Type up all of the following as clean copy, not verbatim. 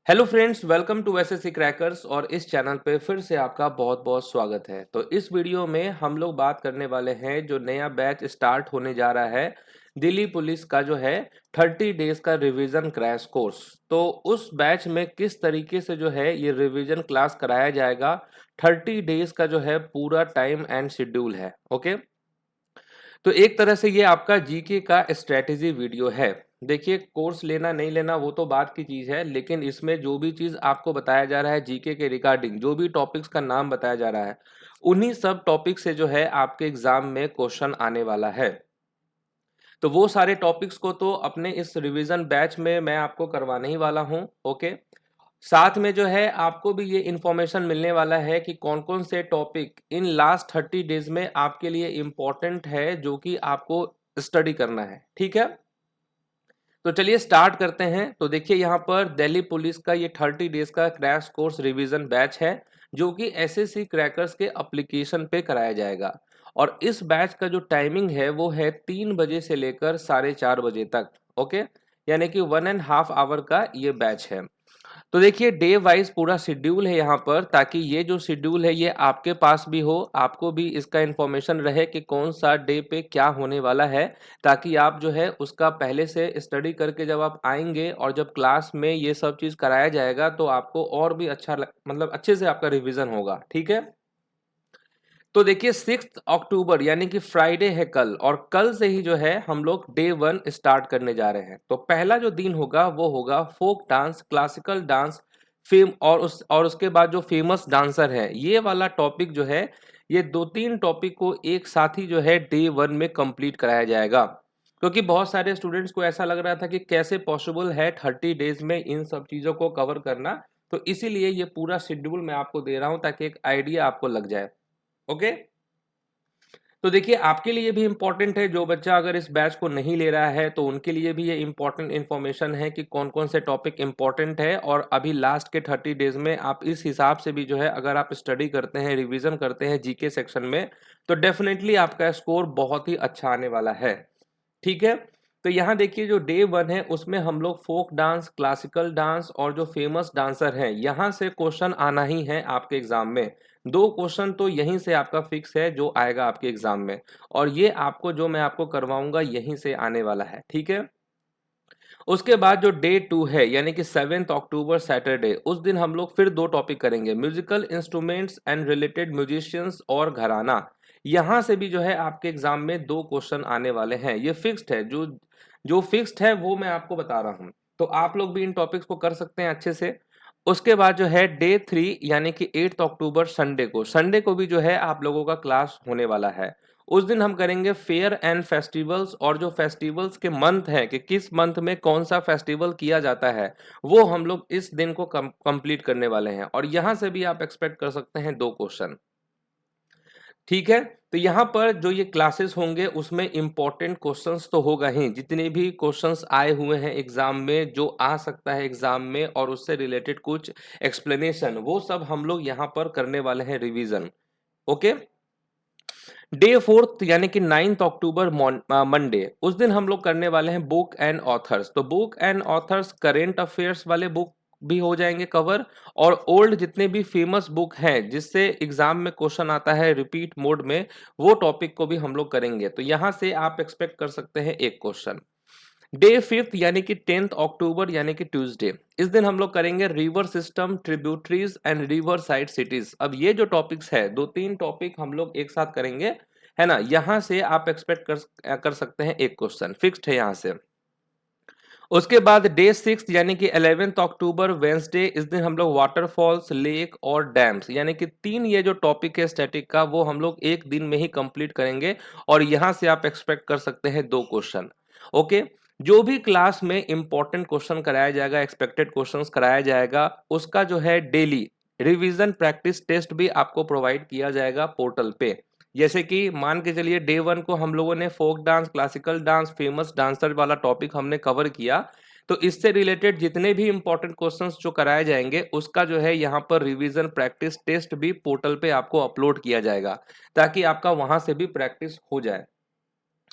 Hello friends, welcome to SSC crackers. और इस channel पे फिर से आपका बहुत बहुत स्वागत है। तो इस वीडियो में हम लोग बात करने वाले हैं जो नया बैच स्टार्ट होने जा रहा है दिल्ली पुलिस का, जो है 30 डेज का रिवीजन क्रैश कोर्स। तो उस बैच में किस तरीके से जो है ये रिवीजन क्लास कराया जाएगा, 30 डेज का जो है पूरा टाइम एंड शेड्यूल है। ओके, तो एक तरह से ये आपका जीके का स्ट्रेटेजी वीडियो है। देखिए, कोर्स लेना नहीं लेना वो तो बात की चीज है, लेकिन इसमें जो भी चीज आपको बताया जा रहा है जीके के रिगार्डिंग, जो भी टॉपिक्स का नाम बताया जा रहा है, उन्हीं सब टॉपिक से जो है आपके एग्जाम में क्वेश्चन आने वाला है। तो वो सारे टॉपिक्स को तो अपने इस रिवीजन बैच में मैं आपको करवाने ही वाला हूँ। ओके, साथ में जो है आपको भी ये इंफॉर्मेशन मिलने वाला है कि कौन कौन से टॉपिक इन लास्ट 30 डेज में आपके लिए इम्पोर्टेंट है, जो कि आपको स्टडी करना है। ठीक है, तो चलिए स्टार्ट करते हैं। तो देखिए, यहाँ पर दिल्ली पुलिस का ये 30 डेज का क्रैश कोर्स रिवीजन बैच है, जो कि एसएससी क्रैकर्स के एप्लीकेशन पे कराया जाएगा। और इस बैच का जो टाइमिंग है वो है 3 बजे से लेकर 4:30 बजे तक। ओके, यानी कि 1.5 आवर का ये बैच है। तो देखिए, डे वाइज पूरा शेड्यूल है यहाँ पर, ताकि ये जो शेड्यूल है ये आपके पास भी हो, आपको भी इसका इन्फॉर्मेशन रहे कि कौन सा डे पे क्या होने वाला है, ताकि आप जो है उसका पहले से स्टडी करके जब आप आएंगे और जब क्लास में ये सब चीज़ कराया जाएगा तो आपको और भी अच्छा मतलब अच्छे से आपका रिवीजन होगा। ठीक है, तो देखिए 6 अक्टूबर यानी कि फ्राइडे है कल, और कल से ही जो है हम लोग डे 1 स्टार्ट करने जा रहे हैं। तो पहला जो दिन होगा वो होगा folk dance, classical dance, fame और उसके बाद जो फेमस डांसर है, ये वाला टॉपिक जो है, ये दो तीन टॉपिक को एक साथ ही जो है डे 1 में कंप्लीट कराया जाएगा। क्योंकि बहुत सारे स्टूडेंट्स को ऐसा लग रहा था कि कैसे पॉसिबल है 30 डेज में इन सब चीज़ों को कवर करना। तो इसीलिए ये पूरा शेड्यूल मैं आपको दे रहा हूँ, ताकि एक आइडिया आपको लग जाए। ओके, तो देखिए, आपके लिए भी इम्पोर्टेंट है। जो बच्चा अगर इस बैच को नहीं ले रहा है तो उनके लिए भी ये इम्पोर्टेंट इन्फॉर्मेशन है कि कौन कौन से टॉपिक इम्पोर्टेंट है, और अभी लास्ट के 30 डेज में आप इस हिसाब से भी जो है अगर आप स्टडी करते हैं, रिवीजन करते हैं जीके सेक्शन में, तो डेफिनेटली आपका स्कोर बहुत ही अच्छा आने वाला है। ठीक है, तो यहाँ देखिए, जो डे 1 है उसमें हम लोग फोक डांस, क्लासिकल डांस और जो फेमस डांसर हैं, यहाँ से क्वेश्चन आना ही है आपके एग्जाम में। दो क्वेश्चन तो यहीं से आपका फिक्स है जो आएगा आपके एग्जाम में, और ये आपको जो मैं आपको करवाऊंगा यहीं से आने वाला है। ठीक है, उसके बाद जो डे 2 है यानी कि 7 अक्टूबर सैटरडे, उस दिन हम लोग फिर दो टॉपिक करेंगे, musical instruments and related musicians और घराना। यहाँ से भी जो है आपके एग्जाम में दो क्वेश्चन आने वाले हैं, ये फिक्स्ड है। जो जो फिक्स्ड है वो मैं आपको बता रहा हूँ, तो आप लोग भी इन टॉपिक्स को कर सकते हैं अच्छे से। उसके बाद जो है डे 3 यानी कि 8 अक्टूबर संडे को भी जो है आप लोगों का क्लास होने वाला है। उस दिन हम करेंगे फेयर एंड फेस्टिवल्स, और जो फेस्टिवल्स के मंथ हैं कि किस मंथ में कौन सा फेस्टिवल किया जाता है, वो हम लोग इस दिन को कंप्लीट करने वाले हैं। और यहाँ से भी आप एक्सपेक्ट कर सकते हैं दो क्वेश्चन। ठीक है, तो यहाँ पर जो ये क्लासेस होंगे उसमें इंपॉर्टेंट क्वेश्चंस तो होगा ही, जितने भी क्वेश्चंस आए हुए हैं एग्जाम में, जो आ सकता है एग्जाम में और उससे रिलेटेड कुछ एक्सप्लेनेशन, वो सब हम लोग यहाँ पर करने वाले हैं रिवीजन। ओके, डे 4 यानी कि 9 अक्टूबर मंडे, उस दिन हम लोग करने वाले हैं बुक एंड ऑथर्स। तो book and authors current affairs वाले बुक भी हो जाएंगे कवर, और ओल्ड जितने भी फेमस बुक हैं जिससे एग्जाम में क्वेश्चन आता है रिपीट मोड में, वो टॉपिक को भी हम लोग करेंगे। तो यहां से आप एक्सपेक्ट कर सकते हैं एक क्वेश्चन। डे 5 यानी कि 10 अक्टूबर यानी कि ट्यूसडे, इस दिन हम लोग करेंगे river system, tributaries and river side cities. अब ये जो टॉपिक्स है, दो तीन टॉपिक हम लोग एक साथ करेंगे, है ना। यहां से आप एक्सपेक्ट कर सकते हैं एक क्वेश्चन, फिक्स्ड है यहां से। उसके बाद डे 6 यानी कि 11 अक्टूबर वेंसडे, इस दिन हम लोग वाटरफॉल्स, लेक और डैम्स, यानी कि तीन ये जो टॉपिक है स्टैटिक का, वो हम लोग एक दिन में ही कंप्लीट करेंगे, और यहां से आप एक्सपेक्ट कर सकते हैं दो क्वेश्चन। ओके, जो भी क्लास में इंपॉर्टेंट क्वेश्चन कराया जाएगा, एक्सपेक्टेड क्वेश्चंस कराया जाएगा, उसका जो है डेली रिवीजन प्रैक्टिस टेस्ट भी आपको प्रोवाइड किया जाएगा पोर्टल पे। जैसे कि मान के चलिए डे 1 को हम लोगों ने folk dance, classical dance, famous dancer वाला टॉपिक हमने कवर किया, तो इससे रिलेटेड जितने भी इंपॉर्टेंट क्वेश्चंस जो कराए जाएंगे उसका जो है यहाँ पर रिवीजन प्रैक्टिस टेस्ट भी पोर्टल पे आपको अपलोड किया जाएगा, ताकि आपका वहां से भी प्रैक्टिस हो जाए।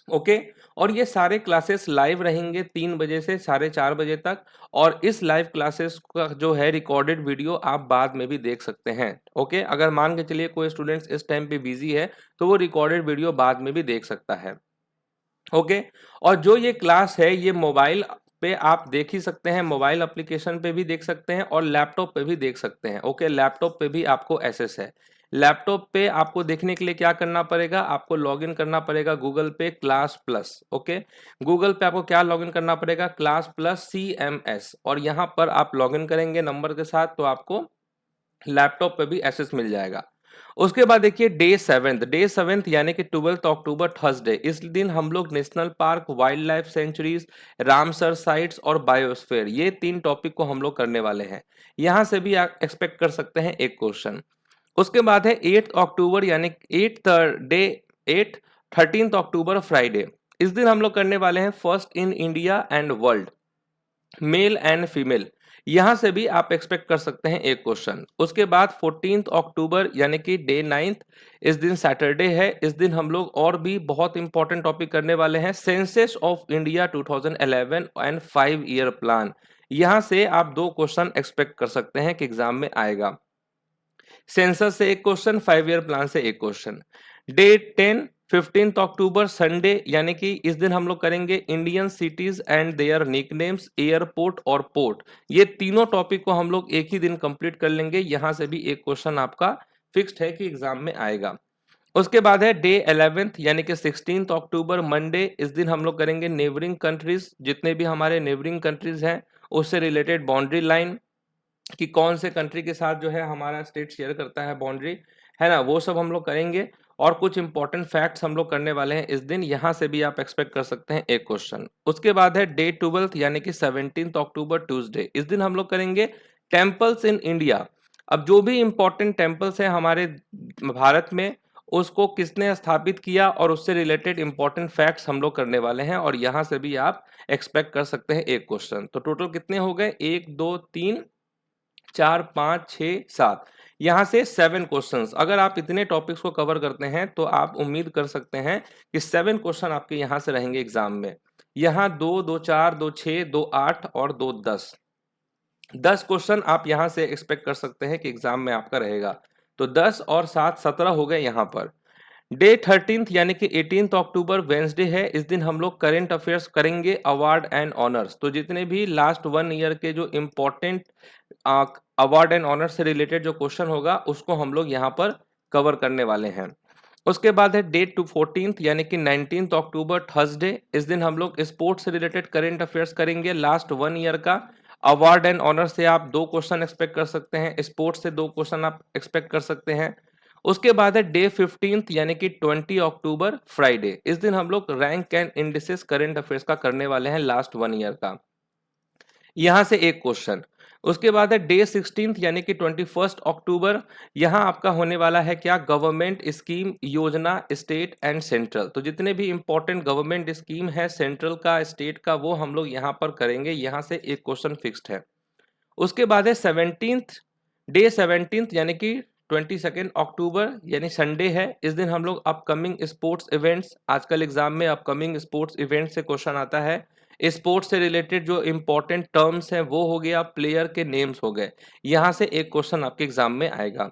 ओके। और ये सारे क्लासेस लाइव रहेंगे 3 बजे से 4:30 बजे तक, और इस लाइव क्लासेस का जो है रिकॉर्डेड वीडियो आप बाद में भी देख सकते हैं। ओके, अगर मान के चलिए कोई स्टूडेंट्स इस टाइम पे बिजी है तो वो रिकॉर्डेड वीडियो बाद में भी देख सकता है। ओके। और जो ये क्लास है ये मोबाइल पे आप देख ही सकते हैं, मोबाइल एप्लीकेशन पे भी देख सकते हैं और लैपटॉप पे भी देख सकते हैं। ओके, लैपटॉप पे भी आपको एक्सेस है। लैपटॉप पे आपको देखने के लिए क्या करना पड़ेगा, आपको लॉगिन करना पड़ेगा गूगल पे क्लास प्लस। ओके, गूगल पे आपको क्या लॉगिन करना पड़ेगा, क्लास प्लस CMS, और यहाँ पर आप लॉगिन करेंगे नंबर के साथ तो आपको लैपटॉप पे भी एक्सेस मिल जाएगा। उसके बाद देखिए डे 7th यानी कि 12 अक्टूबर थर्सडे, इस दिन हम लोग national park, wild life sanctuaries, Ramsar sites और बायोस्फीयर, ये 3 टॉपिक को हम लोग करने वाले हैं। यहां से भी आप एक्सपेक्ट कर सकते हैं एक क्वेश्चन। उसके बाद है 8 अक्टूबर यानी 13 अक्टूबर फ्राइडे, इस दिन हम लोग करने वाले हैं first in India and world, male and female, यहां से भी आप एक्सपेक्ट कर सकते हैं एक क्वेश्चन। उसके बाद 14 अक्टूबर यानी कि डे 9th, इस दिन सैटरडे है, इस दिन हम लोग और भी बहुत इंपॉर्टेंट टॉपिक करने वाले हैं, census of India 2011 and 5 year plan, यहां से आप 2 क्वेश्चन एक्सपेक्ट कर सकते हैं कि एग्जाम में आएगा। सेंसस से एक क्वेश्चन, 5 ईयर प्लान से एक क्वेश्चन। डे 10 15 अक्टूबर संडे यानी कि इस दिन हम लोग करेंगे Indian cities and their nicknames, airport और पोर्ट, ये तीनों टॉपिक को हम लोग एक ही दिन कंप्लीट कर लेंगे। यहां से भी एक क्वेश्चन आपका फिक्स्ड है कि एग्जाम में आएगा। उसके बाद है डे 11th यानी कि 16 अक्टूबर मंडे, इस दिन हम लोग करेंगे नेबरिंग कंट्रीज, जितने भी हमारे नेबरिंग कंट्रीज हैं उससे रिलेटेड बाउंड्री लाइन, कि कौन से कंट्री के साथ जो है हमारा स्टेट शेयर करता है बाउंड्री, है ना, वो सब हम लोग करेंगे। और कुछ इंपॉर्टेंट फैक्ट्स हम लोग करने वाले हैं इस दिन, यहां से भी आप एक्सपेक्ट कर सकते हैं एक क्वेश्चन। उसके बाद है डे 12th यानी कि 17 अक्टूबर ट्यूसडे, इस दिन हम लोग करेंगे टेम्पल्स इन इंडिया। अब जो भी इंपॉर्टेंट टेम्पल्स हैं हमारे भारत में, उसको किसने स्थापित किया और उससे रिलेटेड इंपॉर्टेंट फैक्ट्स हम लोग करने वाले हैं, और यहां से भी आप एक्सपेक्ट कर सकते हैं एक क्वेश्चन। तो टोटल कितने हो गए, 1 2 3 4 5 6 7, यहाँ से 7 क्वेश्चंस। अगर आप इतने टॉपिक्स को कवर करते हैं तो आप उम्मीद कर सकते हैं कि 7 क्वेश्चन आपके यहाँ से रहेंगे एग्जाम में। यहाँ 2 2 4 2 6 2 8 और 2 10, 10 क्वेश्चन आप यहाँ से एक्सपेक्ट कर सकते हैं कि एग्जाम में आपका रहेगा। तो 10 और 7 17 हो गए यहाँ पर। डे 13th यानी कि 18 अक्टूबर वेंसडे है, इस दिन हम लोग करेंट अफेयर्स करेंगे, अवार्ड एंड ऑनर्स, तो जितने भी लास्ट 1 ईयर के जो इम्पोर्टेंट अवार्ड एंड ऑनर्स से रिलेटेड जो क्वेश्चन होगा उसको हम लोग यहाँ पर कवर करने वाले हैं। उसके बाद है डे 14th यानी कि 19 अक्टूबर थर्सडे, इस दिन हम लोग स्पोर्ट्स से रिलेटेड करेंट अफेयर्स करेंगे, लास्ट 1 ईयर का अवार्ड एंड ऑनर से आप 2 क्वेश्चन एक्सपेक्ट कर सकते हैं, स्पोर्ट्स से 2 क्वेश्चन आप एक्सपेक्ट कर सकते हैं। उसके बाद है डे 15th यानी कि 20 अक्टूबर फ्राइडे, इस दिन हम लोग rank and indices current affairs का करने वाले हैं, लास्ट 1 ईयर का, यहां से एक क्वेश्चन। उसके बाद है डे 16th यानी कि 21 अक्टूबर, यहां आपका होने वाला है क्या, गवर्नमेंट स्कीम, योजना, स्टेट एंड सेंट्रल, तो जितने भी इंपॉर्टेंट गवर्नमेंट स्कीम है सेंट्रल का स्टेट का वो हम लोग यहां पर करेंगे, यहां से एक क्वेश्चन फिक्स्ड है। उसके बाद है 17th, डे 17th यानी कि 22 अक्टूबर यानी संडे है, इस दिन हम लोग अपकमिंग स्पोर्ट्स इवेंट्स, आजकल एग्जाम में अपकमिंग स्पोर्ट्स इवेंट से क्वेश्चन आता है, स्पोर्ट्स से रिलेटेड जो इंपॉर्टेंट टर्म्स हैं वो हो गया, प्लेयर के नेम्स हो गए, यहां से एक क्वेश्चन आपके एग्जाम में आएगा।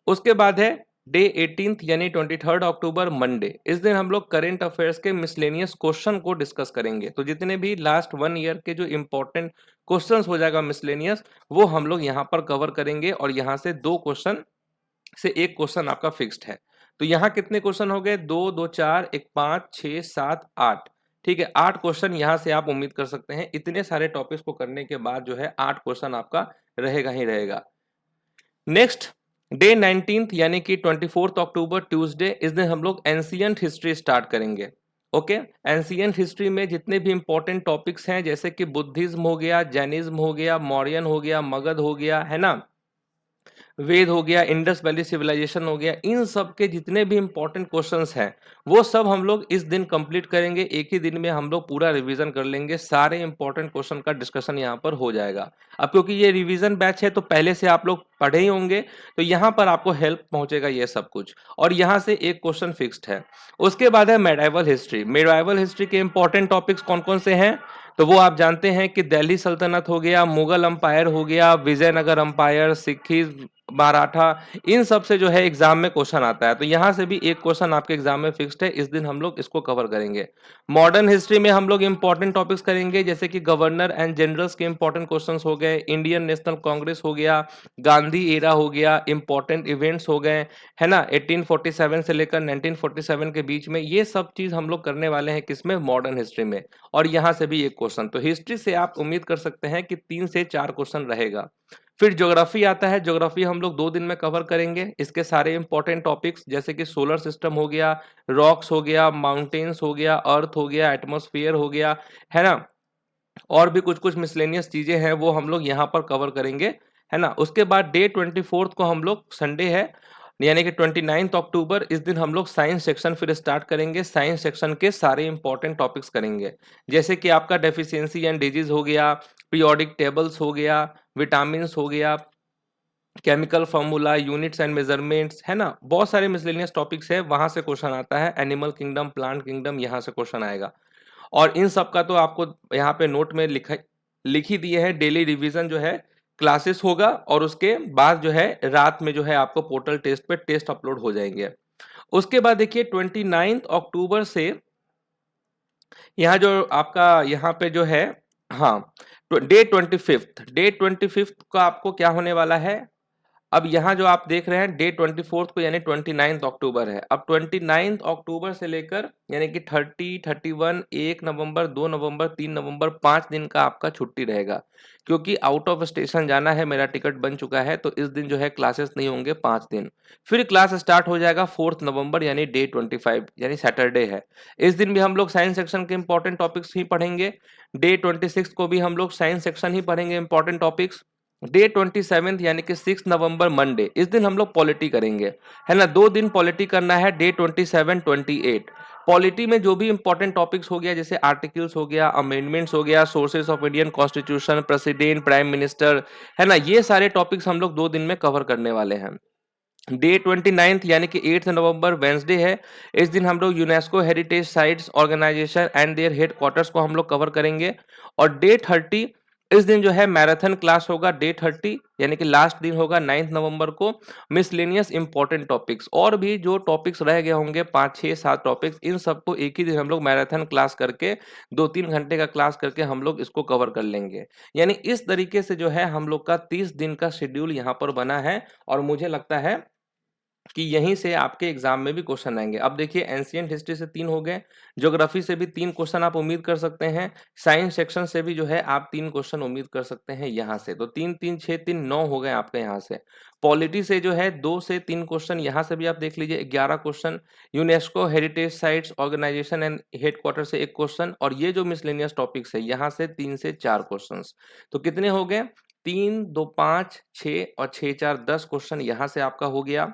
उसके बाद है डे 18th यानी 23 अक्टूबर मंडे, इस दिन हम लोग करेंट अफेयर्स के मिसलेनियस क्वेश्चन को डिस्कस करेंगे, तो जितने भी लास्ट 1 ईयर के जो इंपॉर्टेंट क्वेश्चंस हो जाएगा मिसलेनियस, वो हम लोग यहाँ पर कवर करेंगे, और यहाँ से 2 क्वेश्चन से एक क्वेश्चन आपका फिक्स्ड है। तो यहाँ कितने क्वेश्चन हो गए, 2 2 4 1 5 6 7 8, ठीक है, 8 क्वेश्चन यहाँ से आप उम्मीद कर सकते हैं। इतने सारे टॉपिक्स को करने के बाद जो है 8 क्वेश्चन आपका रहेगा ही रहेगा। नेक्स्ट डे 19th यानी कि 24 अक्टूबर ट्यूसडे, इस दिन हम लोग एंशिएंट हिस्ट्री स्टार्ट करेंगे। ओके, एंशिएंट हिस्ट्री में जितने भी इंपॉर्टेंट टॉपिक्स हैं जैसे कि बुद्धिज्म हो गया, जैनिज्म हो गया, मौर्यन हो गया, मगध हो गया, है ना, वेद हो गया, इंडस वैली सिविलाइजेशन हो गया, इन सब के जितने भी इंपॉर्टेंट क्वेश्चंस हैं वो सब हम लोग इस दिन कंप्लीट करेंगे। एक ही दिन में हम लोग पूरा रिवीजन कर लेंगे, सारे इंपॉर्टेंट क्वेश्चन का डिस्कशन यहाँ पर हो जाएगा। अब क्योंकि ये रिवीजन बैच है तो पहले से आप लोग पढ़े ही होंगे, तो यहाँ पर आपको हेल्प पहुंचेगा ये सब कुछ। और यहाँ से एक क्वेश्चन फिक्स्ड है। उसके बाद है मेडाइवल हिस्ट्री। मेडाइवल हिस्ट्री के इंपॉर्टेंट टॉपिक्स कौन कौन से हैं, तो वो आप जानते हैं कि दिल्ली सल्तनत हो गया, मुगल अंपायर हो गया, विजयनगर अंपायर, सिक्की, मराठा, इन सब से जो है एग्जाम में क्वेश्चन आता है। तो यहाँ से भी एक क्वेश्चन आपके एग्जाम में फिक्स्ड है, इस दिन हम लोग इसको कवर करेंगे। मॉडर्न हिस्ट्री में हम लोग इंपॉर्टेंट टॉपिक्स करेंगे, जैसे कि गवर्नर एंड जनरल्स के इंपॉर्टेंट क्वेश्चंस हो गए, इंडियन नेशनल कांग्रेस हो गया, गांधी एरा हो गया, इंपॉर्टेंट इवेंट्स हो गए, है ना, 1847 से लेकर 1947 के बीच में, ये सब चीज हम लोग करने वाले हैं किसमें, मॉडर्न हिस्ट्री में। और यहाँ से भी एक क्वेश्चन, तो हिस्ट्री से आप उम्मीद कर सकते हैं कि 3 से 4 क्वेश्चन रहेगा। फिर ज्योग्राफी आता है, ज्योग्राफी हम लोग 2 दिन में कवर करेंगे। इसके सारे इंपॉर्टेंट टॉपिक्स जैसे कि सोलर सिस्टम हो गया, रॉक्स हो गया, माउंटेन्स हो गया, अर्थ हो गया, एटमॉस्फेयर हो गया, है ना, और भी कुछ कुछ मिसलेनियस चीजें हैं वो हम लोग यहाँ पर कवर करेंगे, है ना। उसके बाद डे 24 को हम लोग, संडे है, यानी कि 29 अक्टूबर, इस दिन हम लोग साइंस सेक्शन फिर स्टार्ट करेंगे। साइंस सेक्शन के सारे इंपॉर्टेंट टॉपिक्स करेंगे, जैसे कि आपका डेफिशिएंसी एंड डिजीज हो गया, पीरियोडिक टेबल्स हो गया, विटामिन हो गया, chemical formula, units and measurements, है ना, बहुत सारे मिसलेनियस टॉपिक्स है, वहां से क्वेश्चन आता है। एनिमल किंगडम, प्लांट किंगडम, यहाँ से क्वेश्चन आएगा। और इन सब का तो आपको यहाँ पे नोट में लिख ही दिए हैं। डेली रिवीजन जो है क्लासेस होगा, और उसके बाद जो है रात में जो है आपको पोर्टल टेस्ट पे टेस्ट अपलोड हो जाएंगे। उसके बाद देखिए 29 अक्टूबर से यहाँ जो आपका यहाँ पे जो है, हाँ, डे 25 का आपको क्या होने वाला है। अब यहाँ जो आप देख रहे हैं डे 24 को, यानी 29 अक्टूबर है। अब 29 अक्टूबर से लेकर यानी कि 30, 31, 1 नवंबर, 2 नवंबर, 3 नवंबर, 5 दिन का आपका छुट्टी रहेगा, क्योंकि आउट ऑफ स्टेशन जाना है, मेरा टिकट बन चुका है, तो इस दिन जो है क्लासेस नहीं होंगे 5 दिन। फिर क्लास स्टार्ट हो जाएगा 4 नवंबर, यानी डे 25, यानी सैटरडे है। इस दिन भी हम लोग साइंस सेक्शन के इंपॉर्टेंट टॉपिक्स ही पढ़ेंगे। डे 26 को भी हम लोग साइंस सेक्शन ही पढ़ेंगे, इंपॉर्टेंट टॉपिक्स। डे 27 यानी कि 6 नवंबर, मंडे, इस दिन हम लोग पॉलिटी करेंगे, है ना। 2 दिन पॉलिटी करना है, डे 27, 28। पॉलिटी में जो भी इंपॉर्टेंट टॉपिक्स हो गया, जैसे आर्टिकल्स हो गया, अमेंडमेंट्स हो गया, sources of Indian constitution, president, prime minister, है ना, ये सारे टॉपिक्स हम लोग 2 दिन में कवर करने वाले हैं। डे 29 यानी कि 8 नवंबर, वेंसडे है। इस दिन हम लोग UNESCO heritage sites organisation and their headquarters को हम लोग कवर करेंगे। और डे 30, इस दिन जो है मैराथन क्लास होगा। डे 30 यानी कि लास्ट दिन होगा 9 नवंबर को। मिसलेनियस इंपॉर्टेंट टॉपिक्स और भी जो टॉपिक्स रह गए होंगे, 5, 6, 7 टॉपिक्स, इन सबको एक ही दिन हम लोग मैराथन क्लास करके 2-3 घंटे का क्लास करके हम लोग इसको कवर कर लेंगे। यानी इस तरीके से जो है हम लोग का 30 दिन का शेड्यूल यहाँ पर बना है, और मुझे लगता है कि यहीं से आपके एग्जाम में भी क्वेश्चन आएंगे। अब देखिए एंशिएंट हिस्ट्री से 3 हो गए, ज्योग्राफी से भी 3 क्वेश्चन आप उम्मीद कर सकते हैं, साइंस सेक्शन से भी जो है आप 3 क्वेश्चन उम्मीद कर सकते हैं यहाँ से। तो 3 3 6 3 9 हो गए आपके यहाँ से। पॉलिटी से जो है 2 से 3 क्वेश्चन, यहाँ से भी आप देख लीजिए 11 question. UNESCO heritage sites organisation and headquarter से 1 क्वेश्चन, और ये जो मिसलेनियस टॉपिक्स है यहाँ से 3 से 4 क्वेश्चन। तो कितने हो गए, 3 2 5 6 और 6 4 10 क्वेश्चन यहाँ से आपका हो गया,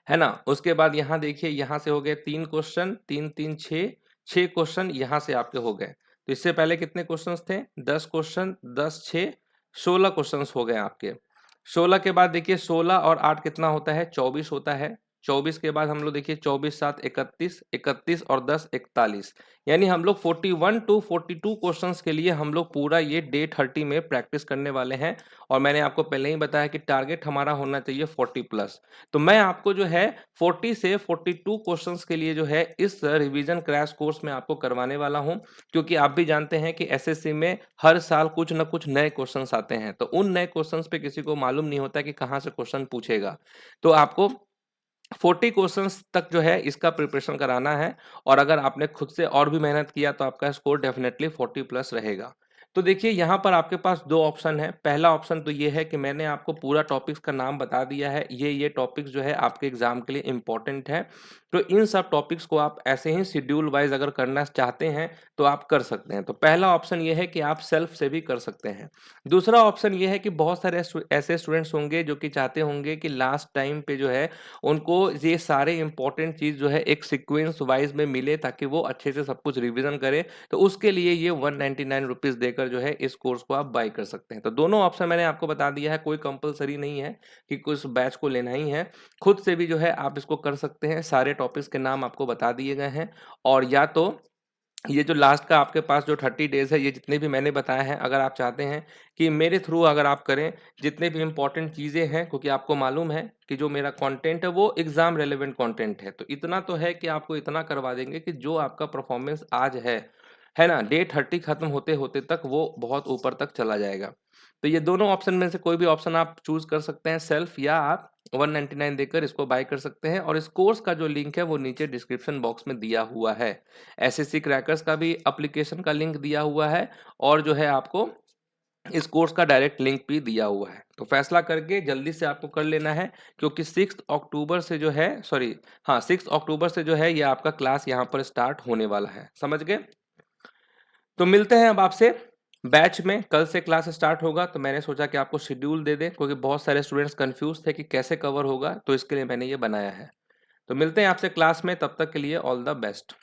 है ना। उसके बाद यहाँ देखिए, यहाँ से हो गए 3 क्वेश्चन, 3 3 6, 6 क्वेश्चन यहाँ से आपके हो गए। तो इससे पहले कितने क्वेश्चंस थे, 10 क्वेश्चन, 10 6 16 क्वेश्चंस हो गए आपके। 16 के बाद देखिए 16 और 8 कितना होता है, 24 होता है। 24 के बाद हम लोग देखिए 24 7 31, 31 और 10 41, यानी हम लोग 41 टू 42 क्वेश्चंस के लिए हम लोग पूरा ये डे 30 में प्रैक्टिस करने वाले हैं। और मैंने आपको पहले ही बताया कि टारगेट हमारा होना चाहिए 40 प्लस। तो मैं आपको जो है 40 से 42 क्वेश्चंस के लिए जो है इस रिवीजन क्रैश कोर्स में आपको करवाने वाला हूं, क्योंकि आप भी जानते हैं कि एसएससी में हर साल कुछ ना कुछ नए क्वेश्चंस आते हैं, तो उन नए क्वेश्चंस पे किसी को मालूम नहीं होता कि कहाँ से क्वेश्चन पूछेगा। तो आपको 40 क्वेश्चंस तक जो है इसका प्रिपरेशन कराना है, और अगर आपने खुद से और भी मेहनत किया तो आपका स्कोर डेफिनेटली 40 प्लस रहेगा। तो देखिए यहाँ पर आपके पास 2 ऑप्शन है। पहला ऑप्शन तो ये है कि मैंने आपको पूरा टॉपिक्स का नाम बता दिया है। ये टॉपिक्स जो है आपके एग्ज़ाम के लिए इम्पोर्टेंट है। तो इन सब टॉपिक्स को आप ऐसे ही शेड्यूल वाइज़ अगर करना चाहते हैं तो आप कर सकते हैं। तो पहला ऑप्शन ये है कि आप सेल्फ से भी कर सकते हैं। दूसरा ऑप्शन ये है कि बहुत सारे ऐसे स्टूडेंट्स होंगे जो कि चाहते होंगे कि लास्ट टाइम पे जो है उनको ये सारे इम्पोर्टेंट चीज़ जो है एक सीक्वेंस वाइज़ में मिले ताकि वो अच्छे से सब कुछ रिवीजन करें। तो उसके लिए ये 199 रुपीज़ देकर जो है इस कोर्स को आप बाय कर सकते हैं। तो दोनों ऑप्शन मैंने आपको बता दिया है, कोई कंपल्सरी नहीं है कि कुछ बैच को लेना ही है। खुद से भी जो है आप इसको कर सकते हैं। सारे टॉपिक्स के नाम आपको बता दिए गए हैं और या तो ये जो लास्ट का आपके पास जो 30 डेज़ है, ये जितने भी मैंने बताए हैं, अगर आप चाहते हैं कि मेरे थ्रू अगर आप करें, जितने भी इम्पोर्टेंट चीज़ें हैं, क्योंकि आपको मालूम है कि जो मेरा कंटेंट है वो एग्ज़ाम रिलेवेंट कंटेंट है। तो इतना तो है कि आपको इतना करवा देंगे कि जो आपका परफॉर्मेंस आज है ना? डे 30 खत्म होते-होते तक वो बहुत ऊपर तक चला जाएगा। तो ये दोनों ऑप्शन में से कोई भी ऑप्शन आप चूज़ कर सकते हैं, सेल्फ या आप 199 देकर इसको बाय कर सकते हैं और इस कोर्स का जो लिंक है वो नीचे डिस्क्रिप्शन बॉक्स में दिया हुआ है। एसएससी क्रैकर्स का भी एप्लीकेशन का लिंक दिया हुआ है और जो है आपको इस कोर्स का डायरेक्ट लिंक भी दिया हुआ है। तो फैसला करके जल्दी से आपको कर लेना है क्योंकि 6 अक्टूबर से जो है सॉरी हाँ 6 अक्टूबर से जो है ये आपका क्लास यहाँ पर स्टार्ट होने वाला है। समझ गए? तो मिलते हैं अब आपसे बैच में। कल से क्लास स्टार्ट होगा तो मैंने सोचा कि आपको शेड्यूल दे दें क्योंकि बहुत सारे स्टूडेंट्स कंफ्यूज थे कि कैसे कवर होगा, तो इसके लिए मैंने ये बनाया है। तो मिलते हैं आपसे क्लास में, तब तक के लिए ऑल द बेस्ट।